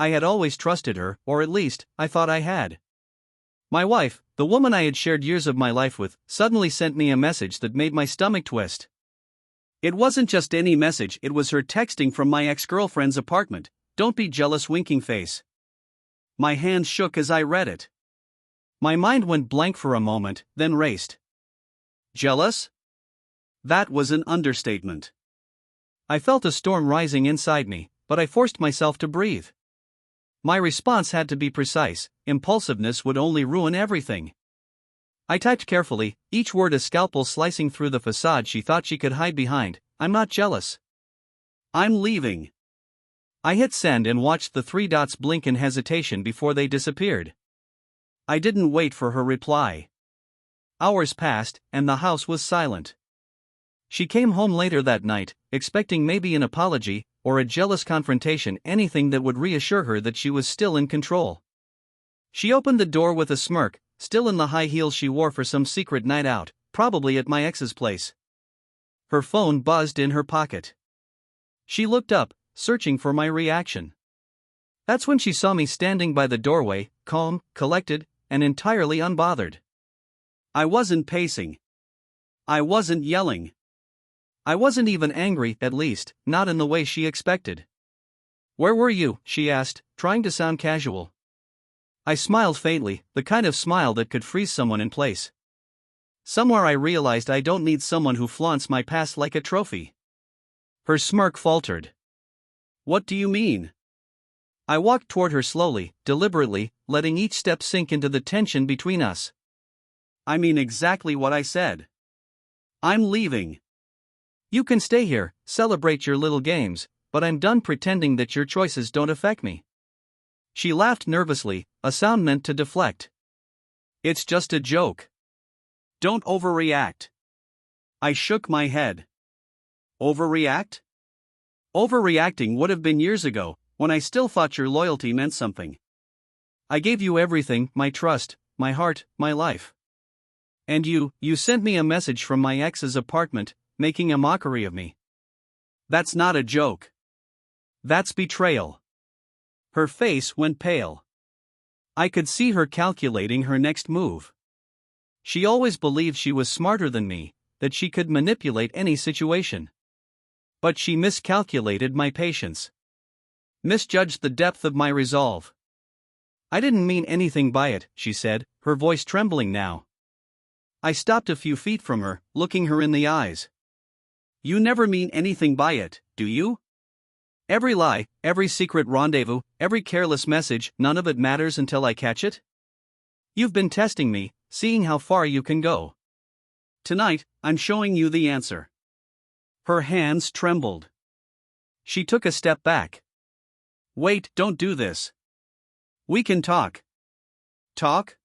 I had always trusted her, or at least, I thought I had. My wife, the woman I had shared years of my life with, suddenly sent me a message that made my stomach twist. It wasn't just any message, it was her texting from my ex-girlfriend's apartment. "Don't be jealous," winking face. My hands shook as I read it. My mind went blank for a moment, then raced. Jealous? That was an understatement. I felt a storm rising inside me, but I forced myself to breathe. My response had to be precise. Impulsiveness would only ruin everything. I typed carefully, each word a scalpel slicing through the facade she thought she could hide behind. "I'm not jealous. I'm leaving." I hit send and watched the 3 dots blink in hesitation before they disappeared. I didn't wait for her reply. Hours passed, and the house was silent. She came home later that night, expecting maybe an apology, or a jealous confrontation, anything that would reassure her that she was still in control. She opened the door with a smirk, still in the high heels she wore for some secret night out, probably at my ex's place. Her phone buzzed in her pocket. She looked up, searching for my reaction. That's when she saw me standing by the doorway, calm, collected, and entirely unbothered. I wasn't pacing. I wasn't yelling. I wasn't even angry, at least, not in the way she expected. "Where were you?" she asked, trying to sound casual. I smiled faintly, the kind of smile that could freeze someone in place. Somewhere I realized I don't need someone who flaunts my past like a trophy. Her smirk faltered. "What do you mean?" I walked toward her slowly, deliberately, letting each step sink into the tension between us. "I mean exactly what I said. I'm leaving. You can stay here, celebrate your little games, but I'm done pretending that your choices don't affect me." She laughed nervously, a sound meant to deflect. "It's just a joke. Don't overreact." I shook my head. Overreact? Overreacting would have been years ago, when I still thought your loyalty meant something. I gave you everything, my trust, my heart, my life. And you sent me a message from my ex's apartment, making a mockery of me. That's not a joke. That's betrayal. Her face went pale. I could see her calculating her next move. She always believed she was smarter than me, that she could manipulate any situation. But she miscalculated my patience. Misjudged the depth of my resolve. "I didn't mean anything by it," she said, her voice trembling now. I stopped a few feet from her, looking her in the eyes. "You never mean anything by it, do you? Every lie, every secret rendezvous, every careless message, none of it matters until I catch it? You've been testing me, seeing how far you can go. Tonight, I'm showing you the answer." Her hands trembled. She took a step back. "Wait, don't do this. We can talk." "Talk?"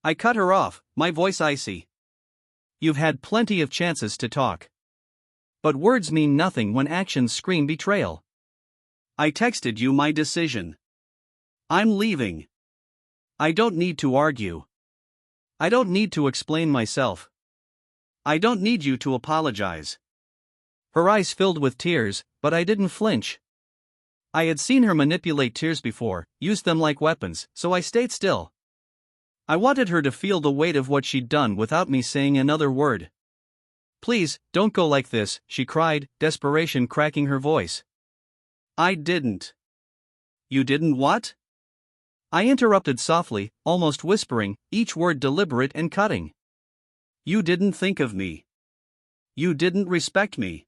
I cut her off, my voice icy. "You've had plenty of chances to talk. But words mean nothing when actions scream betrayal. I texted you my decision. I'm leaving. I don't need to argue. I don't need to explain myself. I don't need you to apologize." Her eyes filled with tears, but I didn't flinch. I had seen her manipulate tears before, use them like weapons, so I stayed still. I wanted her to feel the weight of what she'd done without me saying another word. "Please, don't go like this," she cried, desperation cracking her voice. "I didn't." "You didn't what?" I interrupted softly, almost whispering, each word deliberate and cutting. "You didn't think of me. You didn't respect me.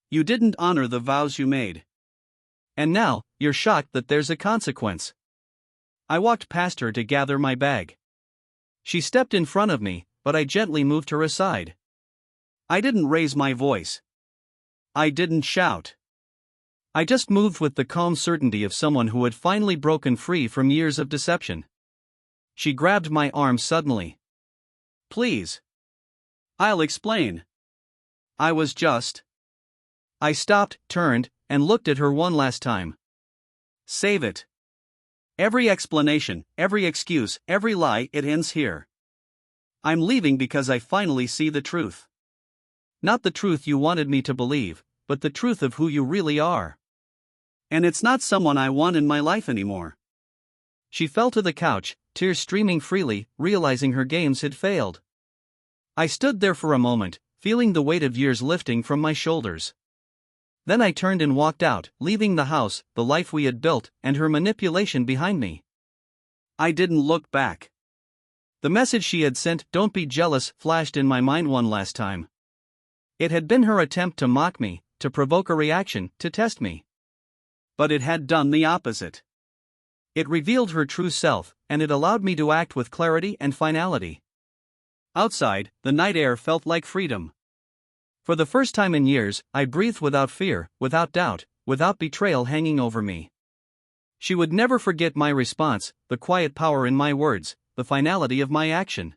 You didn't honor the vows you made. And now, you're shocked that there's a consequence." I walked past her to gather my bag. She stepped in front of me, but I gently moved her aside. I didn't raise my voice. I didn't shout. I just moved with the calm certainty of someone who had finally broken free from years of deception. She grabbed my arm suddenly. "Please. I'll explain. I was just..." I stopped, turned, and looked at her one last time. "Save it. Every explanation, every excuse, every lie, it ends here. I'm leaving because I finally see the truth. Not the truth you wanted me to believe, but the truth of who you really are. And it's not someone I want in my life anymore. She fell to the couch, tears streaming freely, realizing her games had failed. I stood there for a moment, feeling the weight of years lifting from my shoulders. Then I turned and walked out, leaving the house, the life we had built, and her manipulation behind me. I didn't look back. The message she had sent, "Don't be jealous," flashed in my mind one last time. It had been her attempt to mock me, to provoke a reaction, to test me. But it had done the opposite. It revealed her true self, and it allowed me to act with clarity and finality. Outside, the night air felt like freedom. For the first time in years, I breathed without fear, without doubt, without betrayal hanging over me. She would never forget my response, the quiet power in my words, the finality of my action.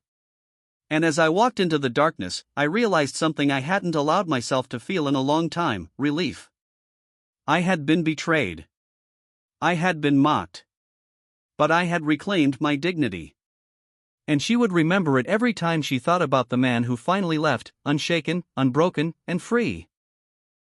And as I walked into the darkness, I realized something I hadn't allowed myself to feel in a long time: relief. I had been betrayed. I had been mocked. But I had reclaimed my dignity. And she would remember it every time she thought about the man who finally left, unshaken, unbroken, and free.